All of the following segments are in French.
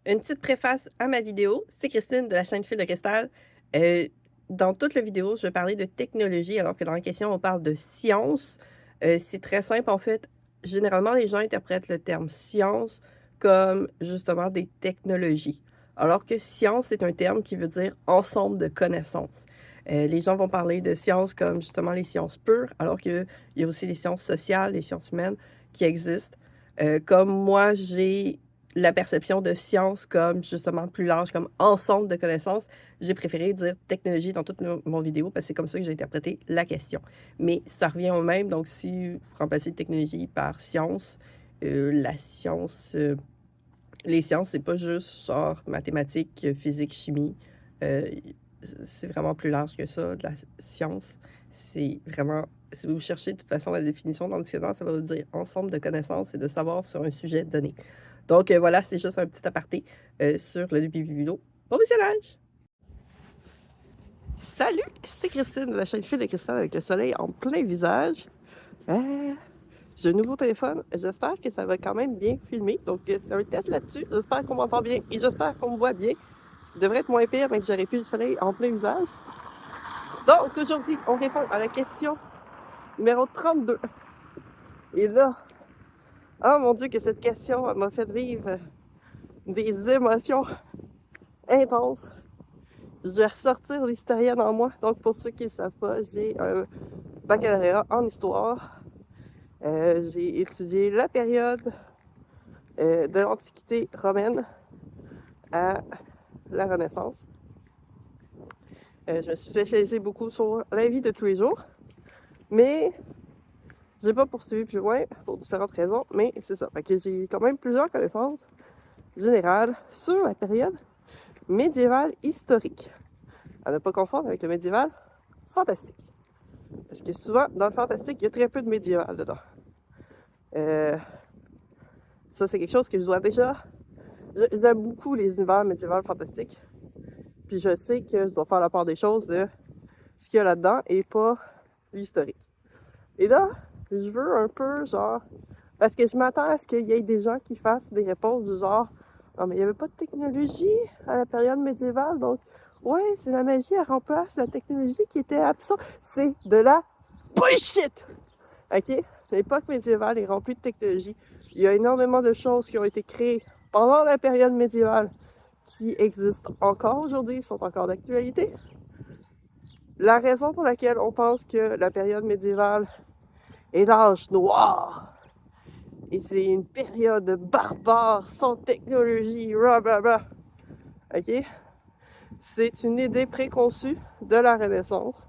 Une petite préface à ma vidéo, c'est Christine de la chaîne Fil de Cristal. Heu, dans toute la vidéo, je vais parler de technologie, alors que dans la question, on parle de science. C'est très simple, en fait. Généralement, les gens interprètent le terme science comme justement des technologies, alors que science, c'est un terme qui veut dire ensemble de connaissances. Les gens vont parler de sciences comme justement les sciences pures, alors qu'il y a aussi les sciences sociales, les sciences humaines qui existent. Comme moi, j'ai la perception de science comme justement plus large, comme ensemble de connaissances. J'ai préféré dire technologie dans toute mon vidéo parce que c'est comme ça que j'ai interprété la question. Mais ça revient au même, donc si vous remplacez technologie par science, la science, les sciences, c'est pas juste genre mathématiques, physique, chimie. Euh, c'est vraiment plus large que ça, de la science. C'est vraiment, si vous cherchez de toute façon la définition dans le dictionnaire, ça va vous dire ensemble de connaissances et de savoir sur un sujet donné. Donc voilà, c'est juste un petit aparté sur le début vidéo. Bon visionnage! Salut, c'est Christine de la chaîne Fil de Cristal avec le soleil en plein visage. Euh, j'ai un nouveau téléphone, j'espère que ça va quand même bien filmer. Donc c'est un test là-dessus, j'espère qu'on m'entend bien et j'espère qu'on me voit bien. Ce qui devrait être moins pire, mais que j'aurais plus le soleil en plein visage. Donc aujourd'hui, on répond à la question numéro 32. Et là, oh mon Dieu que cette question m'a fait vivre des émotions intenses. Je vais ressortir l'historienne en moi. Donc, pour ceux qui ne savent pas, j'ai un baccalauréat en histoire. J'ai étudié la période de l'Antiquité romaine à la Renaissance. Je me suis spécialisée beaucoup sur la vie de tous les jours, mais j'ai pas poursuivi plus loin pour différentes raisons, mais c'est ça. Fait que j'ai quand même plusieurs connaissances générales sur la période médiévale historique. À ne pas confondre avec le médiéval fantastique. Parce que souvent, dans le fantastique, il y a très peu de médiéval dedans. Ça, c'est quelque chose que je dois déjà... J'aime beaucoup les univers médiévaux fantastiques. Puis je sais que je dois faire la part des choses de ce qu'il y a là-dedans et pas l'historique. Et là, je veux un peu, genre... Parce que je m'attends à ce qu'il y ait des gens qui fassent des réponses du genre « Non, mais il n'y avait pas de technologie à la période médiévale, donc... Ouais, c'est la magie, elle remplace la technologie qui était absente. » C'est de la bullshit! OK? L'époque médiévale est remplie de technologie. Il y a énormément de choses qui ont été créées pendant la période médiévale qui existent encore aujourd'hui, sont encore d'actualité. La raison pour laquelle on pense que la période médiévale est l'âge noir et c'est une période barbare, sans technologie, blablabla, OK? C'est une idée préconçue de la Renaissance.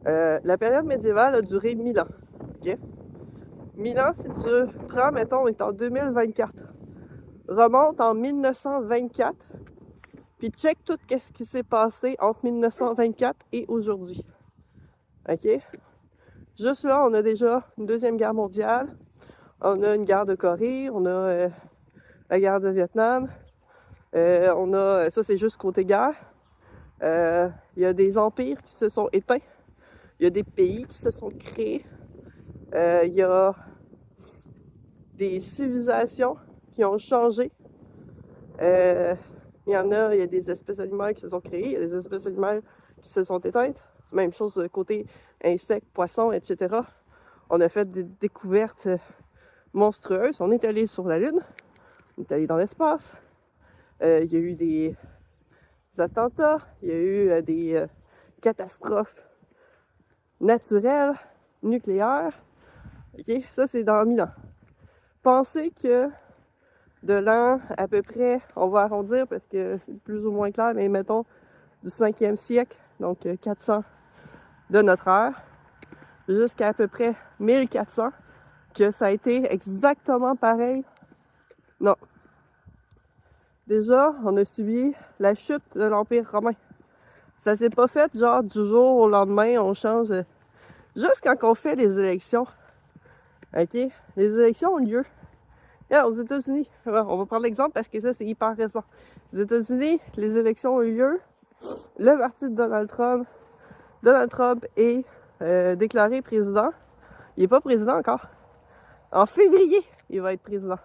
La période médiévale a duré 1000 ans, OK? 1000 ans, si tu prends, mettons, on est en 2024, remonte en 1924, puis check tout ce qui s'est passé entre 1924 et aujourd'hui. OK? Juste là, on a déjà une deuxième guerre mondiale, on a une guerre de Corée, on a la guerre de Vietnam, on a, ça c'est juste côté guerre, il y a des empires qui se sont éteints, il y a des pays qui se sont créés, il y a des civilisations qui ont changé. Il y a des espèces animales qui se sont créées, il y a des espèces animales qui se sont éteintes. Même chose de côté insectes, poissons, etc. On a fait des découvertes monstrueuses. On est allé sur la Lune, on est allé dans l'espace. Il y a eu des attentats, il y a eu des catastrophes naturelles, nucléaires. OK? Ça, c'est dans 1000 ans. Pensez que de l'an à peu près, on va arrondir parce que c'est plus ou moins clair, mais mettons du 5e siècle, donc 400 de notre ère, jusqu'à peu près 1400, que ça a été exactement pareil. Non. Déjà, on a subi la chute de l'Empire romain. Ça s'est pas fait genre du jour au lendemain, on change. Juste quand on fait les élections, OK? Les élections ont lieu. Aux États-Unis, on va prendre l'exemple parce que ça, c'est hyper récent. Aux États-Unis, les élections ont eu lieu. Le parti de Donald Trump est déclaré président. Il n'est pas président encore. En février, il va être président.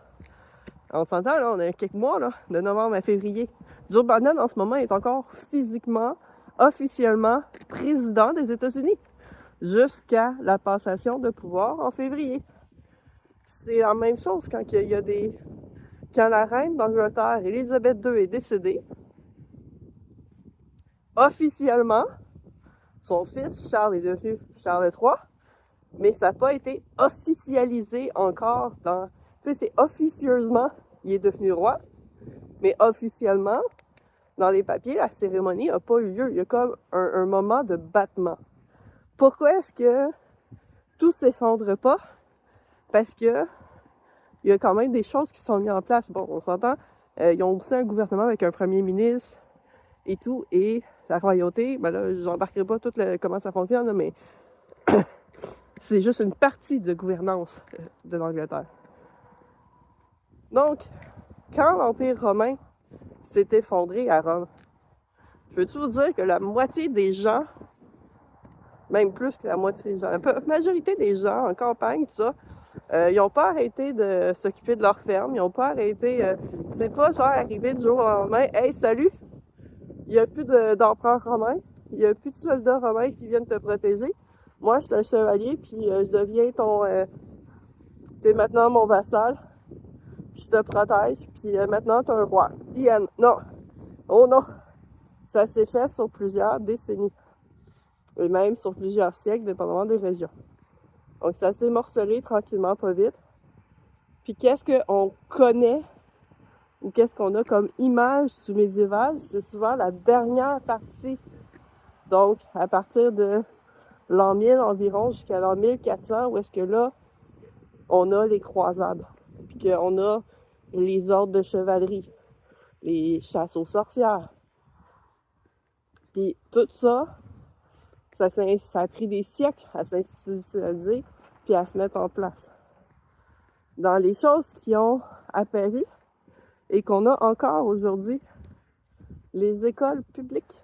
On s'entend, là, on a quelques mois, là, de novembre à février. Joe Biden, en ce moment, est encore physiquement, officiellement président des États-Unis jusqu'à la passation de pouvoir en février. C'est la même chose quand il y a des... Quand la reine d'Angleterre, Élisabeth II, est décédée, officiellement, son fils, Charles, est devenu Charles III, mais ça n'a pas été officialisé encore dans... Tu sais, c'est officieusement, il est devenu roi, mais officiellement, dans les papiers, la cérémonie n'a pas eu lieu. Il y a comme un moment de battement. Pourquoi est-ce que tout s'effondre pas? Parce que il y a quand même des choses qui sont mises en place. Bon, on s'entend, ils ont aussi un gouvernement avec un premier ministre et tout, et la royauté, ben là, j'embarquerai pas tout comment ça fonctionne, là, mais c'est juste une partie de gouvernance de l'Angleterre. Donc, quand l'Empire romain s'est effondré à Rome, peux-tu vous dire que la moitié des gens, même plus que la moitié des gens, la majorité des gens en campagne, tout ça, ils n'ont pas arrêté de s'occuper de leur ferme, ils n'ont pas arrêté, c'est pas genre arrivé du jour au lendemain, « Hey, salut, il n'y a plus d'empereur romain, il n'y a plus de soldats romains qui viennent te protéger. Moi, je suis un chevalier, puis je deviens t'es maintenant mon vassal, je te protège, puis maintenant t'es un roi. The end. Non. Oh non. Ça s'est fait sur plusieurs décennies. Et même sur plusieurs siècles, dépendamment des régions. Donc ça s'est morcelé tranquillement, pas vite. Puis qu'est-ce qu'on connaît, ou qu'est-ce qu'on a comme image du médiéval, c'est souvent la dernière partie. Donc, à partir de l'an 1000 environ jusqu'à l'an 1400, où est-ce que là, on a les croisades. Puis qu'on a les ordres de chevalerie, les chasses aux sorcières. Puis tout ça, ça a pris des siècles à s'institutionnaliser puis à se mettre en place. Dans les choses qui ont apparu et qu'on a encore aujourd'hui, les écoles publiques.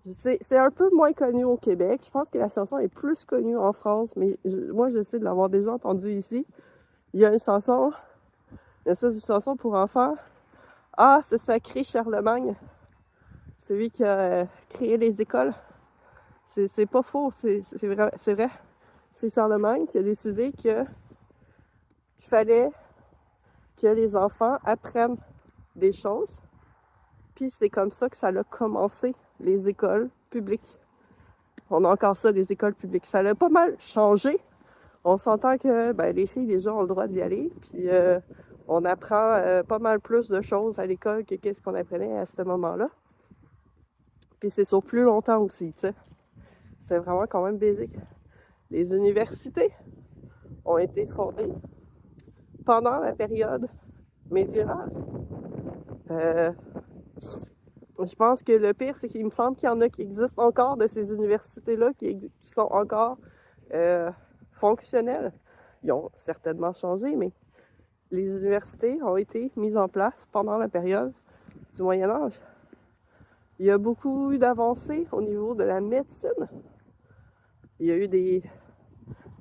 C'est un peu moins connu au Québec. Je pense que la chanson est plus connue en France, mais moi, je sais de l'avoir déjà entendue ici. Il y a une chanson, une chanson pour enfants. Ah, ce sacré Charlemagne, celui qui a créé les écoles. C'est pas faux, c'est vrai. C'est Charlemagne qui a décidé qu'il fallait que les enfants apprennent des choses. Puis c'est comme ça que ça a commencé, les écoles publiques. On a encore ça, des écoles publiques. Ça a pas mal changé. On s'entend que les filles, déjà, ont le droit d'y aller. Puis on apprend pas mal plus de choses à l'école que qu'est-ce qu'on apprenait à ce moment-là. Puis c'est sur plus longtemps aussi, tu sais. C'est vraiment quand même basique. Les universités ont été fondées pendant la période médiévale. Je pense que le pire, c'est qu'il me semble qu'il y en a qui existent encore de ces universités-là, qui sont encore fonctionnelles. Ils ont certainement changé, mais les universités ont été mises en place pendant la période du Moyen Âge. Il y a beaucoup d'avancées au niveau de la médecine. Il y a eu des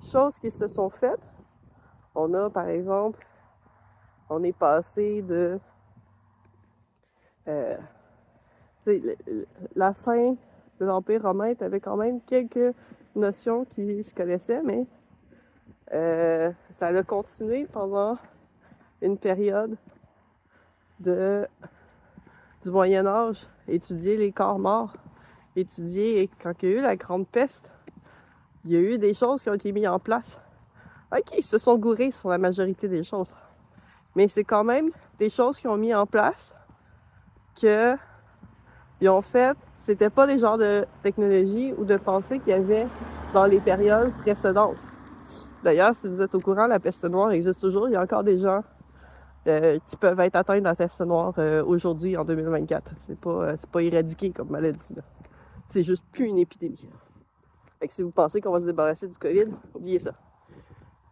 choses qui se sont faites. On a, par exemple, on est passé de... la fin de l'Empire romain, tu avais quand même quelques notions qui se connaissaient, mais ça a continué pendant une période du Moyen Âge, étudier les corps morts, étudier quand il y a eu la Grande Peste, il y a eu des choses qui ont été mises en place. OK, ils se sont gourés sur la majorité des choses, mais c'est quand même des choses qu'ils ont mis en place que ils ont fait, c'était pas des genres de technologie ou de pensée qu'il y avait dans les périodes précédentes. D'ailleurs, si vous êtes au courant, la peste noire existe toujours. Il y a encore des gens qui peuvent être atteints de la peste noire aujourd'hui, en 2024. C'est pas éradiqué comme maladie, là. C'est juste plus une épidémie. Fait que si vous pensez qu'on va se débarrasser du COVID, oubliez ça.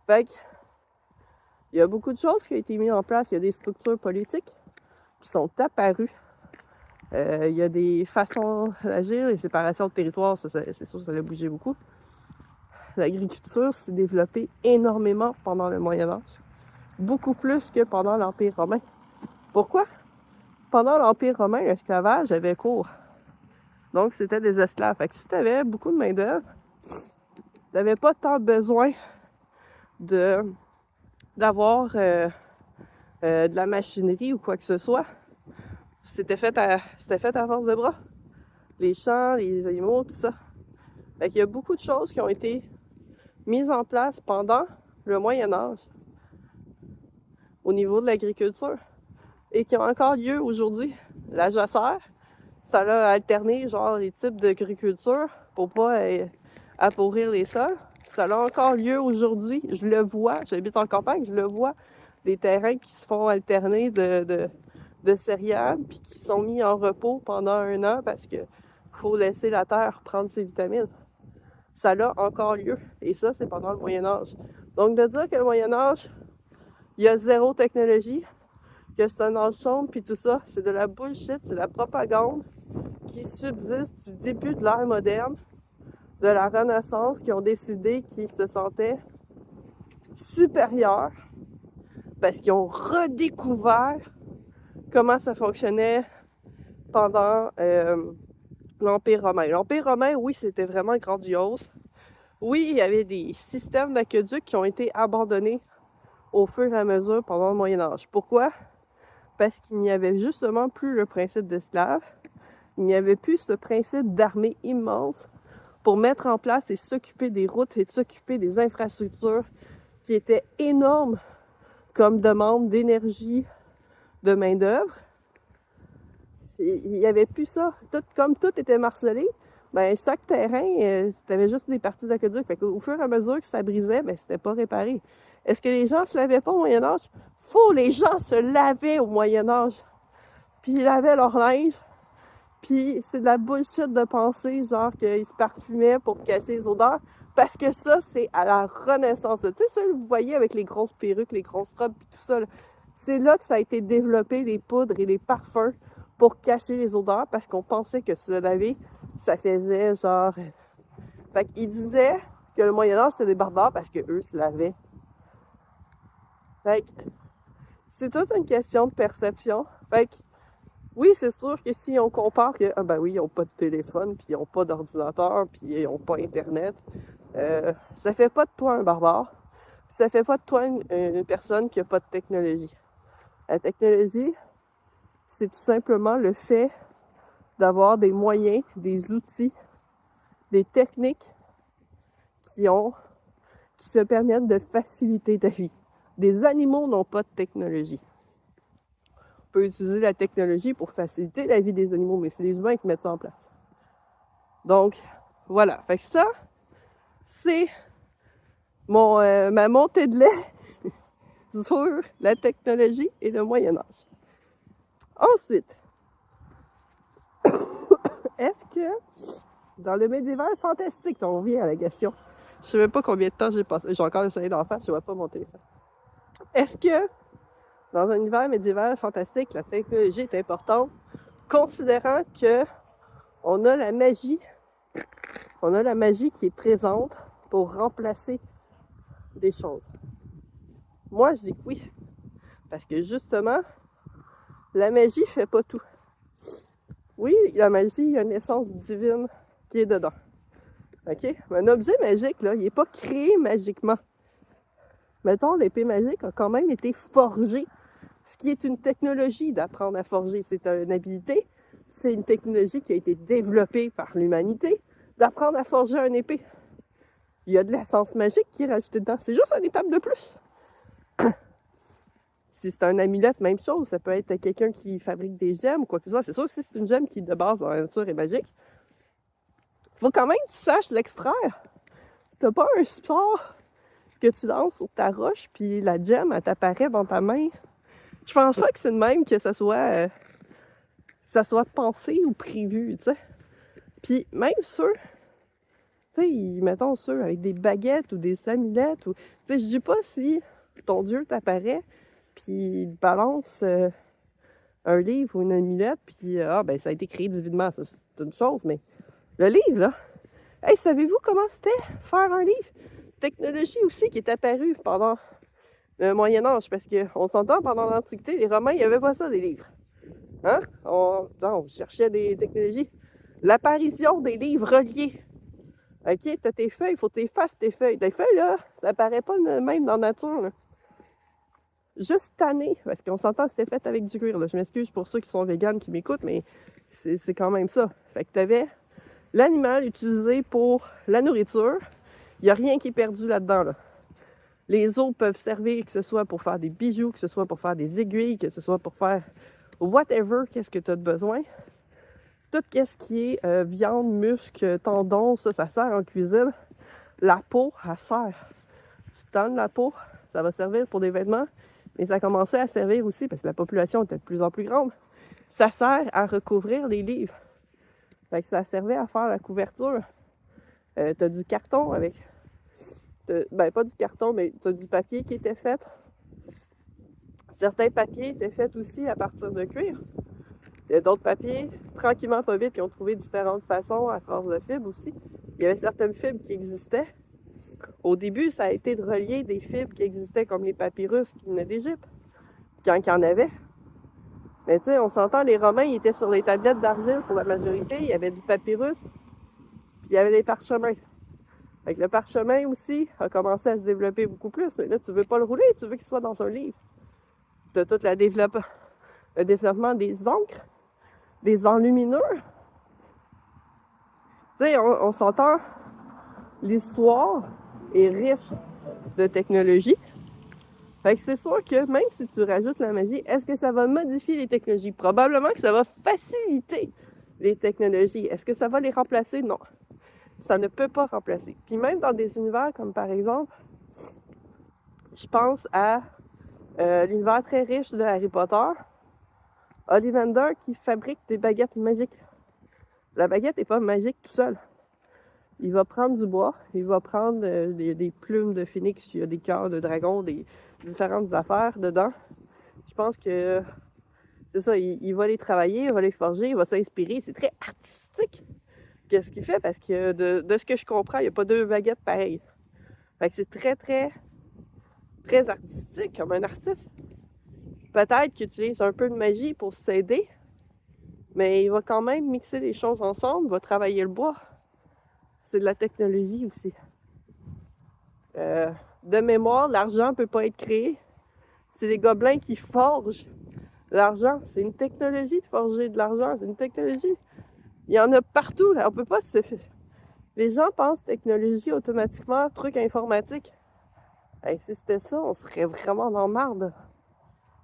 Fait que, il y a beaucoup de choses qui ont été mises en place. Il y a des structures politiques qui sont apparues. Il y a des façons d'agir, les séparations de territoire, c'est sûr que ça a bougé beaucoup. L'agriculture s'est développée énormément pendant le Moyen Âge. beaucoup plus que pendant l'Empire romain. Pourquoi? Pendant l'Empire romain, l'esclavage avait cours. Donc, c'était des esclaves. Fait que si tu avais beaucoup de main-d'œuvre, tu n'avais pas tant besoin d'avoir de la machinerie ou quoi que ce soit. C'était fait à force de bras. Les champs, les animaux, tout ça. Fait qu'il y a beaucoup de choses qui ont été mises en place pendant le Moyen Âge au niveau de l'agriculture et qui ont encore lieu aujourd'hui. La jachère, ça a alterné genre les types d'agriculture pour pas appauvrir les sols. Ça a encore lieu aujourd'hui. Je le vois, j'habite en campagne, je le vois. Des terrains qui se font alterner de céréales puis qui sont mis en repos pendant 1 an parce que faut laisser la terre prendre ses vitamines. Ça a encore lieu. Et ça, c'est pendant le Moyen-Âge. Donc, de dire que le Moyen-Âge, il y a zéro technologie, que c'est un âge sombre, puis tout ça, c'est de la bullshit, c'est de la propagande qui subsiste du début de l'ère moderne, de la Renaissance, qui ont décidé qu'ils se sentaient supérieurs parce qu'ils ont redécouvert comment ça fonctionnait pendant l'Empire romain. L'Empire romain, oui, c'était vraiment grandiose. Oui, il y avait des systèmes d'aqueducs qui ont été abandonnés au fur et à mesure pendant le Moyen Âge. Pourquoi? Parce qu'il n'y avait justement plus le principe d'esclave. Il n'y avait plus ce principe d'armée immense pour mettre en place et s'occuper des routes et s'occuper des infrastructures qui étaient énormes comme demande d'énergie, de main-d'œuvre. Il n'y avait plus ça. Comme tout était marcelé, ben chaque terrain, t'avais juste des parties d'aqueduc. Fait qu'au fur et à mesure que ça brisait, ben c'était pas réparé. Est-ce que les gens se lavaient pas au Moyen-Âge? Les gens se lavaient au Moyen-Âge. Puis ils lavaient leur linge. Puis c'est de la bullshit de penser, genre, qu'ils se parfumaient pour cacher les odeurs. Parce que ça, c'est à la Renaissance. Tu sais, ça, vous voyez avec les grosses perruques, les grosses robes, puis tout ça. C'est là que ça a été développé, les poudres et les parfums, pour cacher les odeurs, parce qu'on pensait que se laver, ça faisait genre... Fait qu'ils disaient que le Moyen-Âge, c'était des barbares parce qu'eux se lavaient. Fait que c'est toute une question de perception. Fait que oui, c'est sûr que si on compare que, ah ben oui, ils n'ont pas de téléphone, puis ils n'ont pas d'ordinateur, puis ils n'ont pas Internet, ça fait pas de toi un barbare, puis ça fait pas de toi une personne qui n'a pas de technologie. La technologie, c'est tout simplement le fait d'avoir des moyens, des outils, des techniques qui se permettent de faciliter ta vie. Des animaux n'ont pas de technologie. On peut utiliser la technologie pour faciliter la vie des animaux, mais c'est les humains qui mettent ça en place. Donc, voilà. Fait que ça, c'est ma montée de lait sur la technologie et le Moyen-Âge. Ensuite, est-ce que dans le médiéval fantastique, on revient à la question, je sais même pas combien de temps j'ai passé, j'ai encore essayé d'en faire, je vois pas mon téléphone. Est-ce que dans un univers médiéval fantastique, la technologie est importante, considérant que on a la magie qui est présente pour remplacer des choses? Moi, je dis que oui, parce que justement, la magie fait pas tout. Oui, la magie, il y a une essence divine qui est dedans. OK? Mais un objet magique, là, il n'est pas créé magiquement. Mettons, l'épée magique a quand même été forgée, ce qui est une technologie d'apprendre à forger. C'est une habilité, c'est une technologie qui a été développée par l'humanité, d'apprendre à forger une épée. Il y a de l'essence magique qui est rajoutée dedans. C'est juste une étape de plus. Si c'est un amulette, même chose. Ça peut être quelqu'un qui fabrique des gemmes ou quoi que ce soit. C'est sûr que si c'est une gemme qui, de base, dans la nature, est magique, il faut quand même que tu saches l'extraire. T'as pas un sport que tu lances sur ta roche, puis la gemme, elle t'apparaît dans ta main. Je pense pas que c'est de même que ça soit pensé ou prévu, tu sais. Puis même ceux, tu sais, mettons ceux avec des baguettes ou des amulettes, ou, tu sais, je dis pas si ton dieu t'apparaît, puis il balance un livre ou une amulette, puis ben ça a été créé divinement, ça, c'est une chose, mais le livre, là, hey, savez-vous comment c'était faire un livre? Technologie aussi qui est apparue pendant le Moyen-Âge, parce qu'on s'entend, pendant l'Antiquité, les Romains, il n'y avait pas ça, des livres. Hein? On cherchait des technologies. L'apparition des livres reliés. OK, t'as tes feuilles, il faut que t'effaces tes feuilles. Les feuilles, là, ça apparaît pas même dans la nature, là. Juste tanné, parce qu'on s'entend, c'était fait avec du cuir, là. Je m'excuse pour ceux qui sont véganes qui m'écoutent, mais c'est quand même ça. Fait que t'avais l'animal utilisé pour la nourriture. Il n'y a rien qui est perdu là-dedans, là. Les os peuvent servir, que ce soit pour faire des bijoux, que ce soit pour faire des aiguilles, que ce soit pour faire whatever, qu'est-ce que tu as de besoin. Tout ce qui est viande, muscles, tendons, ça sert en cuisine. La peau, elle sert. Tu tannes la peau, ça va servir pour des vêtements, mais ça a commencé à servir aussi, parce que la population était de plus en plus grande. Ça sert à recouvrir les livres. Fait que ça servait à faire la couverture. T'as du carton avec... Ben, pas du carton, mais t'as du papier qui était fait. Certains papiers étaient faits aussi à partir de cuir. Il y a d'autres papiers, tranquillement, pas vite, qui ont trouvé différentes façons à force de fibres aussi. Il y avait certaines fibres qui existaient. Au début, ça a été de relier des fibres qui existaient comme les papyrus qui venaient d'Égypte, quand il y en avait. Mais tu sais, on s'entend, les Romains, ils étaient sur les tablettes d'argile pour la majorité. Il y avait du papyrus, puis il y avait des parchemins. Fait que le parchemin aussi a commencé à se développer beaucoup plus. Mais là, tu veux pas le rouler, tu veux qu'il soit dans un livre. Tu as tout le développement des encres, des enlumineurs. Tu sais, on s'entend, l'histoire est riche de technologie. Fait que c'est sûr que même si tu rajoutes la magie, est-ce que ça va modifier les technologies? Probablement que ça va faciliter les technologies. Est-ce que ça va les remplacer? Non. Ça ne peut pas remplacer. Puis même dans des univers comme par exemple, je pense à l'univers très riche de Harry Potter, Ollivander qui fabrique des baguettes magiques. La baguette n'est pas magique tout seul. Il va prendre du bois, il va prendre des plumes de phénix, il y a des cœurs de dragon, des différentes affaires dedans. Je pense que c'est ça, il va les travailler, il va les forger, il va s'inspirer. C'est très artistique qu'est-ce qu'il fait, parce que de ce que je comprends, il n'y a pas deux baguettes pareilles. Fait que c'est très, très, très artistique comme un artiste. Peut-être qu'il utilise un peu de magie pour s'aider, mais il va quand même mixer les choses ensemble, il va travailler le bois. C'est de la technologie aussi. De mémoire, l'argent ne peut pas être créé. C'est les gobelins qui forgent l'argent. C'est une technologie de forger de l'argent. C'est une technologie. Il y en a partout, là. On peut pas se... Les gens pensent technologie automatiquement, truc informatique. Hey, si c'était ça, on serait vraiment dans marde.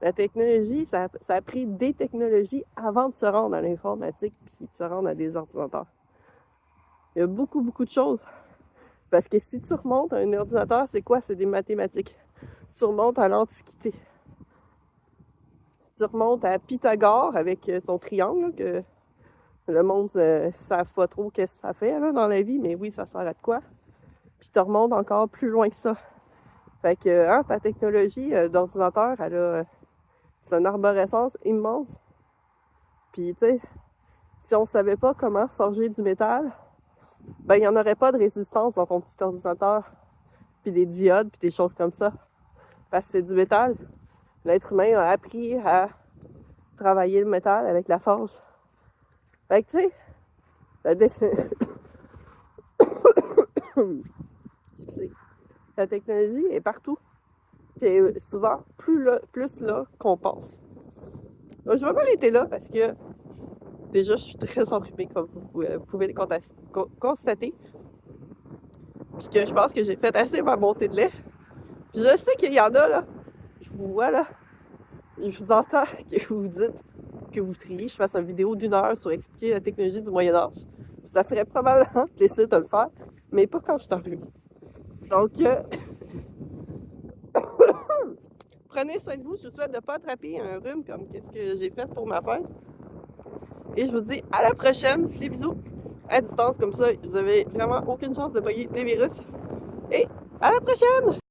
La technologie, ça a pris des technologies avant de se rendre à l'informatique puis de se rendre à des ordinateurs. Il y a beaucoup, beaucoup de choses. Parce que si tu remontes à un ordinateur, c'est quoi? C'est des mathématiques. Tu remontes à l'Antiquité. Tu remontes à Pythagore avec son triangle, là, que le monde ne savent pas trop qu'est-ce que ça fait là, dans la vie, mais oui, ça sert à de quoi. Puis tu remontes encore plus loin que ça. Fait que hein, ta technologie d'ordinateur, c'est une arborescence immense. Puis tu sais, si on savait pas comment forger du métal, ben il n'y en aurait pas de résistance dans ton petit ordinateur, puis des diodes, puis des choses comme ça. Parce que c'est du métal. L'être humain a appris à travailler le métal avec la forge. Fait que tu sais, la technologie est partout. Puis elle est souvent plus là qu'on pense. Donc, je vais m'arrêter là parce que déjà, je suis très enrhumée, comme vous pouvez le constater. Puis que je pense que j'ai fait assez ma montée de lait. Puis je sais qu'il y en a, là. Je vous vois, là. Je vous entends que vous dites que vous triez. Je fasse une vidéo d'1 heure sur expliquer la technologie du Moyen-Âge. Ça ferait probablement plaisir de le faire, mais pas quand je suis enrhumée. Donc, prenez soin de vous. Je vous souhaite de ne pas attraper un rhume comme ce que j'ai fait pour ma fête. Et je vous dis à la prochaine. Des bisous à distance, comme ça, vous avez vraiment aucune chance de pogner les virus. Et à la prochaine!